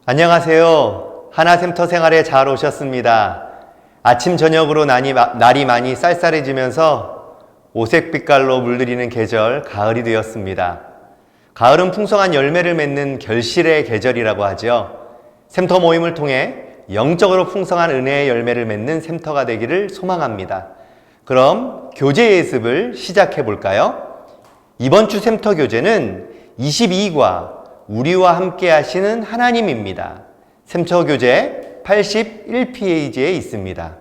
안녕하세요. 하나샘터 생활에 잘 오셨습니다. 아침 저녁으로 날이 많이 쌀쌀해지면서 오색빛깔로 물들이는 계절 가을이 되었습니다. 가을은 풍성한 열매를 맺는 결실의 계절이라고 하죠. 샘터 모임을 통해 영적으로 풍성한 은혜의 열매를 맺는 샘터가 되기를 소망합니다. 그럼 교재 예습을 시작해 볼까요? 이번 주 샘터 교재는 22과 우리와 함께 하시는 하나님입니다. 샘터 교재 81페이지에 있습니다.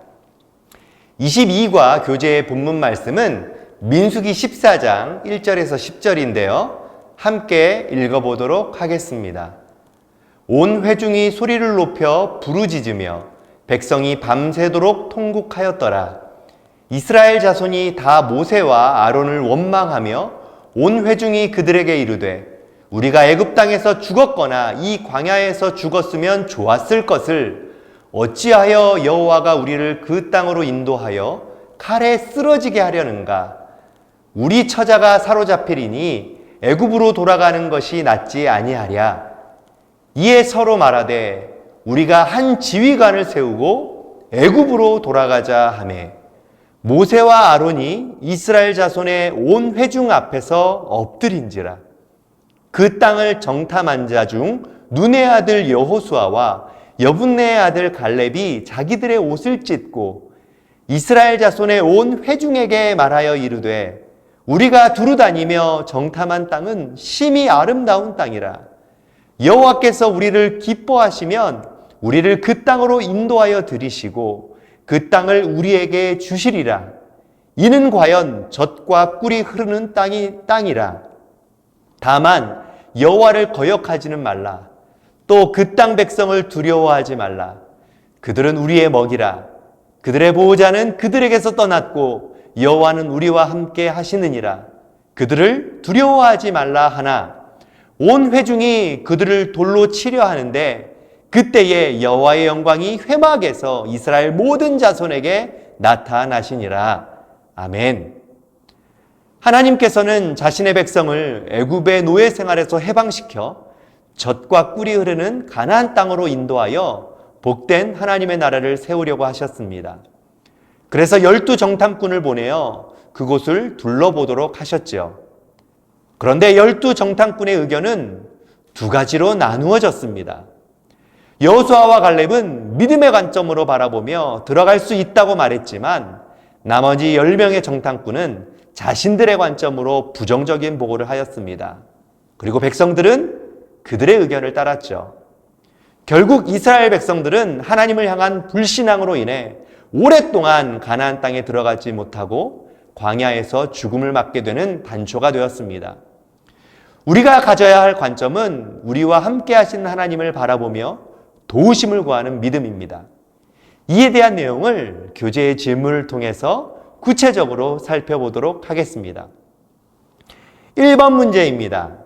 22과 교재의 본문 말씀은 민수기 14장 1절에서 10절인데요. 함께 읽어보도록 하겠습니다. 온 회중이 소리를 높여 부르짖으며 백성이 밤새도록 통곡하였더라. 이스라엘 자손이 다 모세와 아론을 원망하며 온 회중이 그들에게 이르되 우리가 애굽 땅에서 죽었거나 이 광야에서 죽었으면 좋았을 것을 어찌하여 여호와가 우리를 그 땅으로 인도하여 칼에 쓰러지게 하려는가? 우리 처자가 사로잡히리니 애굽으로 돌아가는 것이 낫지 아니하랴. 이에 서로 말하되 우리가 한 지휘관을 세우고 애굽으로 돌아가자 하매 모세와 아론이 이스라엘 자손의 온 회중 앞에서 엎드린지라. 그 땅을 정탐한 자 중 눈의 아들 여호수아와 여분네의 아들 갈렙이 자기들의 옷을 찢고 이스라엘 자손의 온 회중에게 말하여 이르되 우리가 두루 다니며 정탐한 땅은 심히 아름다운 땅이라. 여호와께서 우리를 기뻐하시면 우리를 그 땅으로 인도하여 들이시고 그 땅을 우리에게 주시리라. 이는 과연 젖과 꿀이 흐르는 땅이라. 다만 여호와를 거역하지는 말라. 또 그 땅 백성을 두려워하지 말라. 그들은 우리의 먹이라. 그들의 보호자는 그들에게서 떠났고 여호와는 우리와 함께 하시느니라. 그들을 두려워하지 말라 하나 온 회중이 그들을 돌로 치려 하는데 그때에 여호와의 영광이 회막에서 이스라엘 모든 자손에게 나타나시니라. 아멘. 하나님께서는 자신의 백성을 애굽의 노예 생활에서 해방시켜 젖과 꿀이 흐르는 가나안 땅으로 인도하여 복된 하나님의 나라를 세우려고 하셨습니다. 그래서 12 정탐꾼을 보내어 그곳을 둘러보도록 하셨지요. 그런데 12 정탐꾼의 의견은 두 가지로 나누어졌습니다. 여호수아와 갈렙은 믿음의 관점으로 바라보며 들어갈 수 있다고 말했지만 나머지 10명의 정탐꾼은 자신들의 관점으로 부정적인 보고를 하였습니다. 그리고 백성들은 그들의 의견을 따랐죠. 결국 이스라엘 백성들은 하나님을 향한 불신앙으로 인해 오랫동안 가나안 땅에 들어가지 못하고 광야에서 죽음을 맞게 되는 단초가 되었습니다. 우리가 가져야 할 관점은 우리와 함께 하시는 하나님을 바라보며 도우심을 구하는 믿음입니다. 이에 대한 내용을 교재의 질문을 통해서 구체적으로 살펴보도록 하겠습니다. 1번 문제입니다.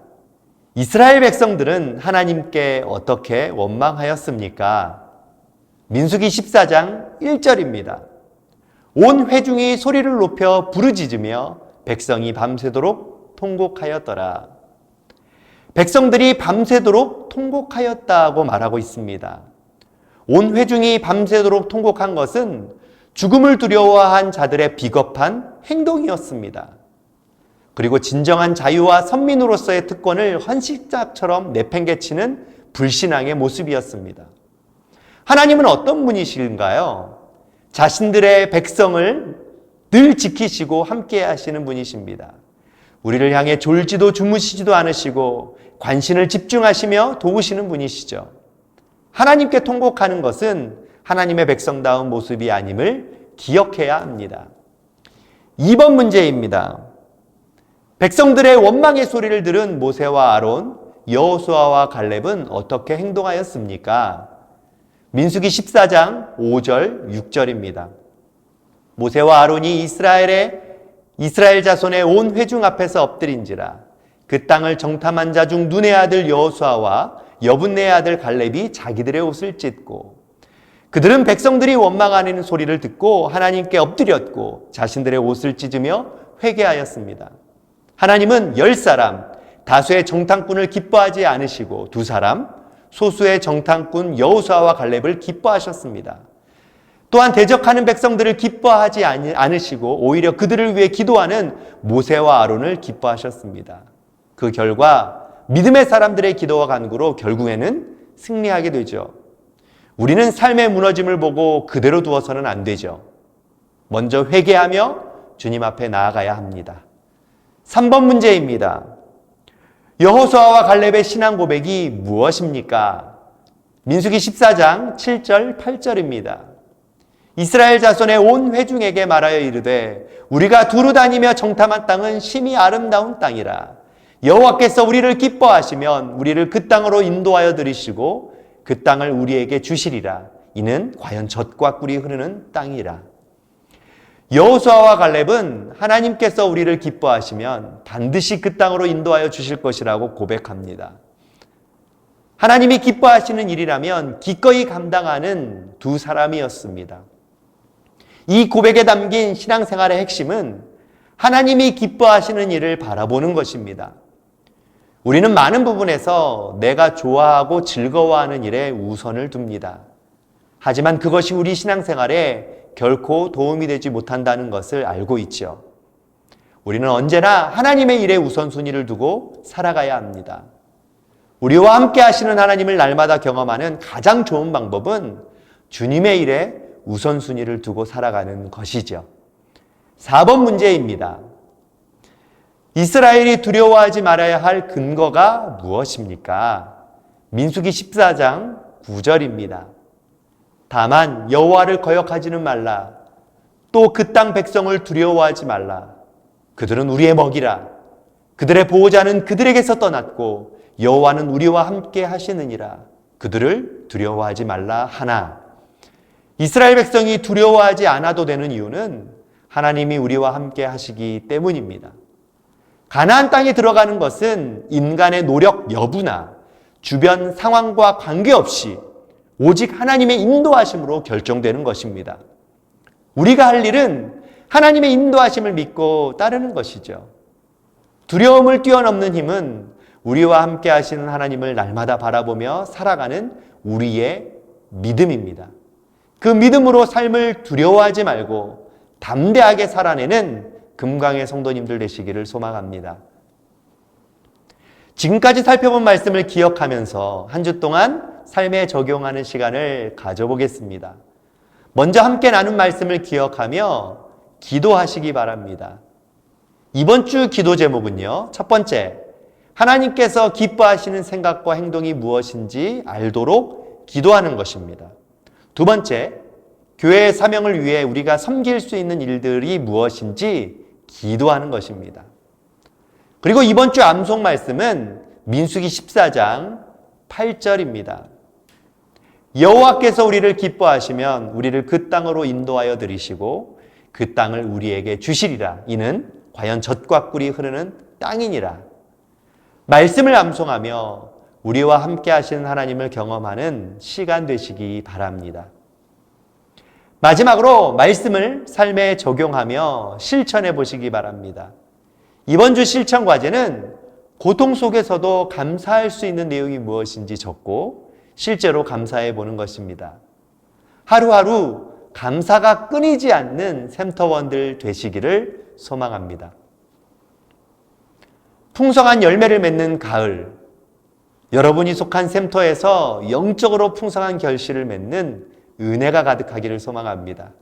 이스라엘 백성들은 하나님께 어떻게 원망하였습니까? 민수기 14장 1절입니다. 온 회중이 소리를 높여 부르짖으며 백성이 밤새도록 통곡하였더라. 백성들이 밤새도록 통곡하였다고 말하고 있습니다. 온 회중이 밤새도록 통곡한 것은 죽음을 두려워한 자들의 비겁한 행동이었습니다. 그리고 진정한 자유와 선민으로서의 특권을 헌신자처럼 내팽개치는 불신앙의 모습이었습니다. 하나님은 어떤 분이신가요? 자신들의 백성을 늘 지키시고 함께 하시는 분이십니다. 우리를 향해 졸지도 주무시지도 않으시고 관심을 집중하시며 도우시는 분이시죠. 하나님께 통곡하는 것은 하나님의 백성다운 모습이 아님을 기억해야 합니다. 2번 문제입니다. 백성들의 원망의 소리를 들은 모세와 아론, 여호수아와 갈렙은 어떻게 행동하였습니까? 민수기 14장 5절, 6절입니다. 모세와 아론이 이스라엘 자손의 온 회중 앞에서 엎드린지라. 그 땅을 정탐한 자 중 눈의 아들 여호수아와 여분네의 아들 갈렙이 자기들의 옷을 찢고 그들은 백성들이 원망하는 소리를 듣고 하나님께 엎드렸고 자신들의 옷을 찢으며 회개하였습니다. 하나님은 10사람, 다수의 정탐꾼을 기뻐하지 않으시고 2사람, 소수의 정탐꾼 여호수아와 갈렙을 기뻐하셨습니다. 또한 대적하는 백성들을 기뻐하지 않으시고 오히려 그들을 위해 기도하는 모세와 아론을 기뻐하셨습니다. 그 결과 믿음의 사람들의 기도와 간구로 결국에는 승리하게 되죠. 우리는 삶의 무너짐을 보고 그대로 두어서는 안 되죠. 먼저 회개하며 주님 앞에 나아가야 합니다. 3번 문제입니다. 여호수아와 갈렙의 신앙 고백이 무엇입니까? 민수기 14장 7절 8절입니다. 이스라엘 자손의 온 회중에게 말하여 이르되 우리가 두루 다니며 정탐한 땅은 심히 아름다운 땅이라. 여호와께서 우리를 기뻐하시면 우리를 그 땅으로 인도하여 들이시고 그 땅을 우리에게 주시리라. 이는 과연 젖과 꿀이 흐르는 땅이라. 여호수아와 갈렙은 하나님께서 우리를 기뻐하시면 반드시 그 땅으로 인도하여 주실 것이라고 고백합니다. 하나님이 기뻐하시는 일이라면 기꺼이 감당하는 두 사람이었습니다. 이 고백에 담긴 신앙생활의 핵심은 하나님이 기뻐하시는 일을 바라보는 것입니다. 우리는 많은 부분에서 내가 좋아하고 즐거워하는 일에 우선을 둡니다. 하지만 그것이 우리 신앙생활에 결코 도움이 되지 못한다는 것을 알고 있죠. 우리는 언제나 하나님의 일에 우선순위를 두고 살아가야 합니다. 우리와 함께 하시는 하나님을 날마다 경험하는 가장 좋은 방법은 주님의 일에 우선순위를 두고 살아가는 것이죠. 4번 문제입니다. 이스라엘이 두려워하지 말아야 할 근거가 무엇입니까? 민수기 14장 9절입니다. 다만 여호와를 거역하지는 말라. 또 그 땅 백성을 두려워하지 말라. 그들은 우리의 먹이라. 그들의 보호자는 그들에게서 떠났고 여호와는 우리와 함께 하시느니라. 그들을 두려워하지 말라 하나. 이스라엘 백성이 두려워하지 않아도 되는 이유는 하나님이 우리와 함께 하시기 때문입니다. 가나안 땅에 들어가는 것은 인간의 노력 여부나 주변 상황과 관계없이 오직 하나님의 인도하심으로 결정되는 것입니다. 우리가 할 일은 하나님의 인도하심을 믿고 따르는 것이죠. 두려움을 뛰어넘는 힘은 우리와 함께 하시는 하나님을 날마다 바라보며 살아가는 우리의 믿음입니다. 그 믿음으로 삶을 두려워하지 말고 담대하게 살아내는 금강의 성도님들 되시기를 소망합니다. 지금까지 살펴본 말씀을 기억하면서 한 주 동안 삶에 적용하는 시간을 가져보겠습니다. 먼저 함께 나눈 말씀을 기억하며 기도하시기 바랍니다. 이번 주 기도 제목은요, 첫 번째, 하나님께서 기뻐하시는 생각과 행동이 무엇인지 알도록 기도하는 것입니다. 두 번째, 교회의 사명을 위해 우리가 섬길 수 있는 일들이 무엇인지 기도하는 것입니다. 그리고 이번 주 암송 말씀은 민수기 14장 8절입니다. 여호와께서 우리를 기뻐하시면 우리를 그 땅으로 인도하여 들이시고 그 땅을 우리에게 주시리라. 이는 과연 젖과 꿀이 흐르는 땅이니라. 말씀을 암송하며 우리와 함께 하시는 하나님을 경험하는 시간 되시기 바랍니다. 마지막으로 말씀을 삶에 적용하며 실천해 보시기 바랍니다. 이번 주 실천 과제는 고통 속에서도 감사할 수 있는 내용이 무엇인지 적고 실제로 감사해 보는 것입니다. 하루하루 감사가 끊이지 않는 샘터원들 되시기를 소망합니다. 풍성한 열매를 맺는 가을, 여러분이 속한 샘터에서 영적으로 풍성한 결실을 맺는 은혜가 가득하기를 소망합니다.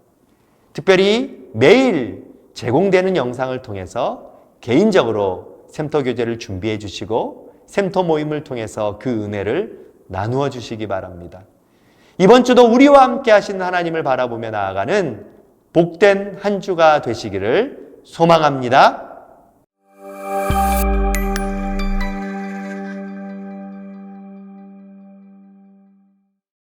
특별히 매일 제공되는 영상을 통해서 개인적으로 샘터 교제를 준비해 주시고 샘터 모임을 통해서 그 은혜를 나누어 주시기 바랍니다. 이번 주도 우리와 함께 하시는 하나님을 바라보며 나아가는 복된 한 주가 되시기를 소망합니다.